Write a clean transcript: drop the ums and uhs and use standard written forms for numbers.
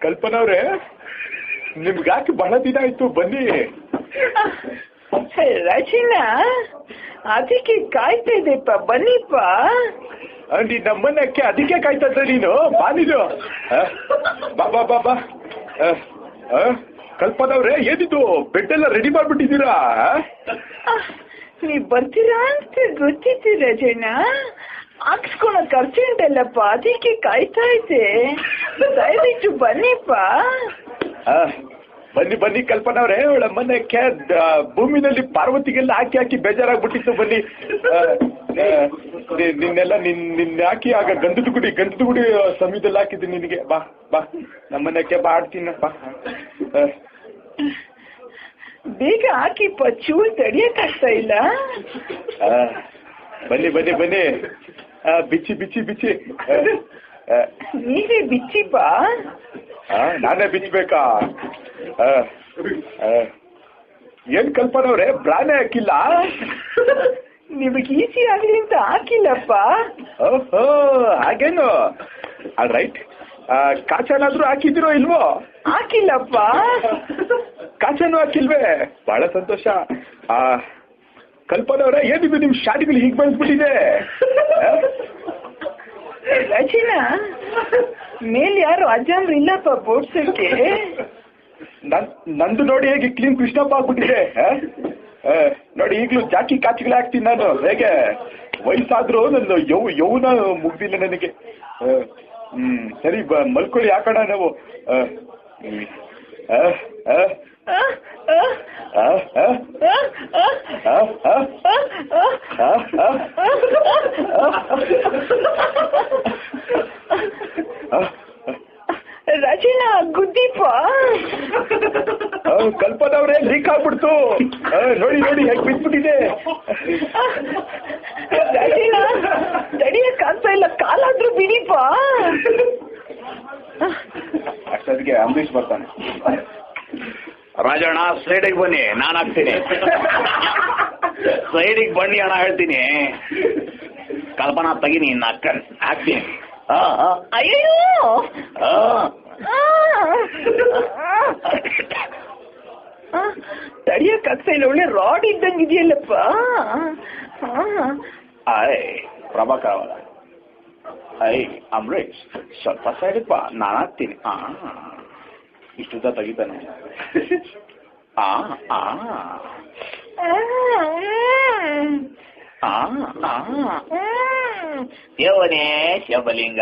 ಕಲ್ಪನಾ ಅವ್ರೆ, ನಿಮ್ಗೆ ಯಾಕೆ ಬಹಳ ದಿನ ಆಯ್ತು, ಬನ್ನಿ. ರಚನಾ, ಅದಕ್ಕೆ ಕಾಯ್ತಾ ಇದೆಪ್ಪ, ಬನ್ನಿಪ್ಪ. ನೀ ನಮ್ಮನ್ನಕ್ಕೆ ಅದಕ್ಕೆ ಕಾಯ್ತಾ ಇದ್ದ ನೀನು? ಬಾ ನೀನು, ಬಾ ಬಾ ಬಾ ಬಾ. ಕಲ್ಪನಾ ಅವ್ರೆ, ಏನಿದು ಬೆಡ್ ಎಲ್ಲ ರೆಡಿ ಮಾಡ್ಬಿಟ್ಟಿದ್ದೀರಾ? ನೀವ್ ಬರ್ತೀರಾ ಅಂತ ಗೊತ್ತಿತ್ತು ರಚನಾ, ಹಾಕ್ಸ್ಕೊಳಕ್ ಅರ್ಜೆಂಟ್ ಅಲ್ಲಪ್ಪ, ಅದಕ್ಕೆ ಕಾಯ್ತಾ ಇದ್ದೆ. ದಯವಿಟ್ಟು ಬನ್ನಿಪ್ಪ. ಬನ್ನಿ ಬನ್ನಿ ಕಲ್ಪನಾ ಅವ್ರೆ, ಅವಳ ಮನೆಕ್ಕೆ ಭೂಮಿನಲ್ಲಿ ಪಾರ್ವತಿಗೆಲ್ಲ ಹಾಕಿ ಹಾಕಿ ಬೇಜಾರಾಗ್ಬಿಟ್ಟಿತ್ತು. ಬನ್ನಿ, ನಿನ್ನೆಲ್ಲ ನಿನ್ನ ಹಾಕಿ ಆಗ ಗಂಧದ ಗುಡಿ ಸಮಯದಲ್ಲಿ ಹಾಕಿದ್ದೀನಿ ನಿನಗೆ. ಬಾ ಬಾ, ನಮ್ಮನೆಕ್ಕೆ ಬಾ, ಆಡ್ತೀನಿ ಬಾ. ಬೇಗ ಹಾಕಿಪ್ಪ, ಚೂರು ತಡಿಯಕ್ಕಾಗ್ತಾ ಇಲ್ಲ. ಬನ್ನಿ ಬನ್ನಿ ಬನ್ನಿ, ಬಿಚ್ಚಿ ಬಿಚ್ಚಿ ಬಿಚ್ಚಿ. ನೀವೇ ಬಿಚ್ಚಿಪ್ಪ. ನಾನೇ ಬಿಚ್ಚಬೇಕಾ? ಏನ್ ಕಲ್ಪನಾ ಅವ್ರೆ, ಬ್ರಾನೇ ಹಾಕಿಲ್ಲ? ನಿಮಗೆ ಈಸಿ ಆಗ್ಲಿ ಅಂತ ಹಾಕಿಲ್ಲಪ್ಪ. ಓಹೋ, ಹಾಗೇನು? All right. ಕಾಚನಾದ್ರೂ ಹಾಕಿದಿರೋ ಇಲ್ವೋ? ಹಾಕಿಲ್ಲಪ್ಪ. ಕಾಚನೂ ಹಾಕಿಲ್ವೇ? ಬಹಳ ಸಂತೋಷ. ಕಲ್ಪನಾ ಅವ್ರೆ, ಏನಿದು ನಿಮ್ ಶಾಡಿಗಳು ಹೀಗೆ ಬೆಳೆಸ್ಬಿಟ್ಟಿದೆ? ರಚನಾ, ಮೇಲೆ ಯಾರು ಅಜ್ಜಂದ್ರು ಇಲ್ಲಪ್ಪ ಬೋಡ್ಸಕ್ಕೆ. ನಂದು ನೋಡಿ ಹೇಗೆ ಕ್ಲೀನ್ ಕೃಷ್ಣಪ್ಪ ಆಗ್ಬಿಟ್ಟಿದೆ. ನೋಡಿ, ಈಗಲೂ ಜಾಕಿ ಕಾಚಿಗಳೇ ಹಾಕ್ತೀನಿ ನಾನು. ಹೇಗೆ ವಯಸ್ಸಾದ್ರೂ ನನ್ನ ಯೌವನ ಮುಗ್ದಿಲ್ಲ ನನಗೆ. ಸರಿ, ಮಲ್ಕೊಳ್ಳಿ, ಹಾಕೋಣ ನಾವು. ರಚನಾ, ಗುದ್ದಿಪ್ಪ. ಕಲ್ಪನಾ ಅವ್ರೆ, ಲೀಕ್ ಆಗ್ಬಿಡ್ತು. ನೋಡಿ ನೋಡಿ ಹೇಗೆ ಬಿದ್ಬಿಟ್ಟಿದೆ. ರಚನಾ, ತಡಿಯಕ್ಕಾಗ್ತಾ ಇಲ್ಲ, ಕಾಲಾದ್ರೂ ಬಿಡಿಪ್ಪ. ಅಷ್ಟೊತ್ತಿಗೆ ಅಂಬರೀಷ್ ಬರ್ತಾನೆ. ರಾಜಣ್ಣ, ಸೈಡಿಗೆ ಬನ್ನಿ, ನಾನು ಹಾಕ್ತೀನಿ. ಸೈಡಿಗೆ ಬನ್ನಿ ಅಣ್ಣ, ಹೇಳ್ತೀನಿ. ಕಲ್ಪನಾ ತೆಗೀನಿ, ಇನ್ನು ಹಾಕ್ತೀನಿ. ಅಯ್ಯೋ, ತಡಿಯಕ್ಕಾಗ್ತಾ ಇಲ್ಲ, ಒಳ್ಳೆ ರಾಡ್ ಇದ್ದಂಗೆ ಇದೆಯಲ್ಲಪ್ಪ. ಪ್ರಭಾಕರ್ ಅವರ, ಅಂಬರೀಷ್, ಸ್ವಲ್ಪ ಸೈಡಿಗೆ ಬಾ, ನಾನು ಹಾಕ್ತೀನಿ. ಇಷ್ಟುದ್ದ ತೆಗಿತಾನೆ. ದೇವನೇ ಶಬಲಿಂಗ.